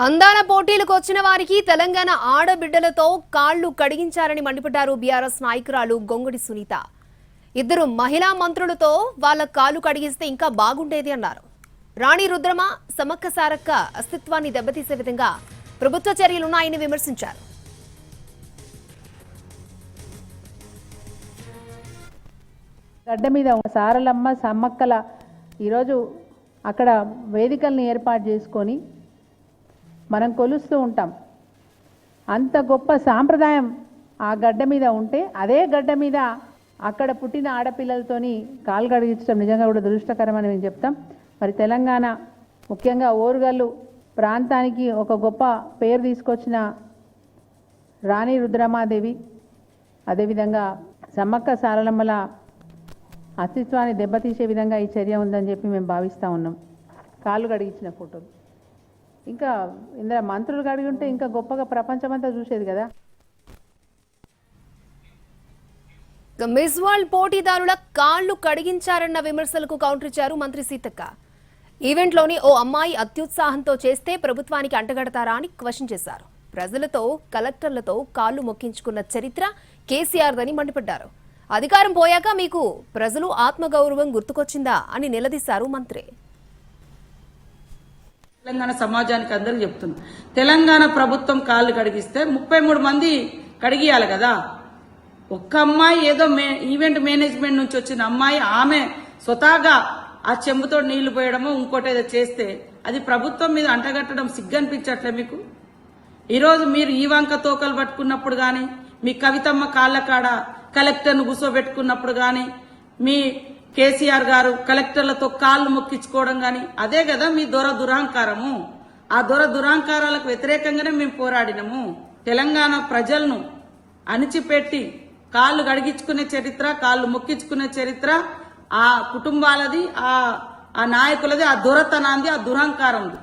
అందాల పోటీలకు వచ్చిన వారికి తెలంగాణ ఆడబిడ్డలతో కాళ్లు కడిగించారని మండిపడ్డారు బీఆర్ఎస్ నాయకురాలు గొంగుడి సునీత. ఇద్దరు మహిళా మంత్రులతో వాళ్ళ కాళ్లు కడిగిస్తే ఇంకా బాగుండేది అన్నారు. రాణి రుద్రమ, సమ్మక్క సారక్క అస్తిత్వాన్ని దెబ్బతీసే విధంగా ప్రభుత్వ చర్యలున్నాయని విమర్శించారు. గడ్డ మీద సారలమ్మ సమ్మక్కల ఈరోజు అక్కడ వేదికల్ని ఏర్పాటు చేసుకొని మనం కొలుస్తూ ఉంటాం. అంత గొప్ప సాంప్రదాయం ఆ గడ్డ మీద ఉంటే అదే గడ్డ మీద అక్కడ పుట్టిన ఆడపిల్లలతోని కాలు కడిగించడం నిజంగా కూడా దురదృష్టకరమని మేము చెప్తాం. మరి తెలంగాణ ముఖ్యంగా ఓరుగల్లు ప్రాంతానికి ఒక గొప్ప పేరు తీసుకొచ్చిన రాణి రుద్రమాదేవి, అదేవిధంగా సమ్మక్క సారలమ్మల అస్తిత్వాన్ని దెబ్బతీసే విధంగా ఈ చర్య ఉందని చెప్పి మేము భావిస్తూ ఉన్నాం. కాళ్ళు కడిగించిన ఫోటోలు ఇంకా ఇందులో మంత్రులు కడిగి ఉంటే ఇంకా గొప్పగా ప్రపంచమంతా చూసేది కదా. మిస్ వరల్డ్ పోటీదారుల కాళ్లు కడిగించారన్న విమర్శలకు కౌంటర్ ఇచ్చారు మంత్రి సీతక్క. ఈవెంట్లోని ఓ అమ్మాయి అత్యుత్సాహంతో చేస్తే ప్రభుత్వానికి అంటగడతారా అని క్వశ్చన్ చేశారు. ప్రజలతో, కలెక్టర్లతో కాళ్లు మొక్కించుకున్న చరిత్ర కేసీఆర్దని మండిపడ్డారు. అధికారం పోయాక మీకు ప్రజలు ఆత్మగౌరవం గుర్తుకొచ్చిందా అని నిలదీశారు మంత్రి. తెలంగాణ సమాజానికి అందరికి చెప్తున్నా, తెలంగాణ ప్రభుత్వం కాళ్ళు కడిగిస్తే 33 మంది కడిగియాలి కదా. ఒక్క అమ్మాయి ఏదో ఈవెంట్ మేనేజ్మెంట్ నుంచి వచ్చిన అమ్మాయి ఆమె స్వతహాగా ఆ చెంబుతో నీళ్లు పోయడమో ఇంకోటి ఏదో చేస్తే అది ప్రభుత్వం మీద అంటగట్టడం సిగ్గనిపించట్లే మీకు? ఈరోజు మీరు ఈ వంక తోకలు పట్టుకున్నప్పుడు గాని, మీ కవితమ్మ కాళ్ల కాడ కలెక్టర్ను కూర్చోబెట్టుకున్నప్పుడు గాని, మీ కేసీఆర్ గారు కలెక్టర్లతో కాళ్ళు మొక్కించుకోవడం గాని, అదే కదా మీ దురహంకారము. ఆ దురహంకారాలకు వ్యతిరేకంగానే మేము పోరాడినము. తెలంగాణ ప్రజలను అణిచిపెట్టి కాళ్ళు గడిగించుకునే చరిత్ర, కాళ్ళు మొక్కించుకునే చరిత్ర ఆ కుటుంబాలది, ఆ నాయకులది, ఆ దురతనాంది, ఆ దురహంకారంది.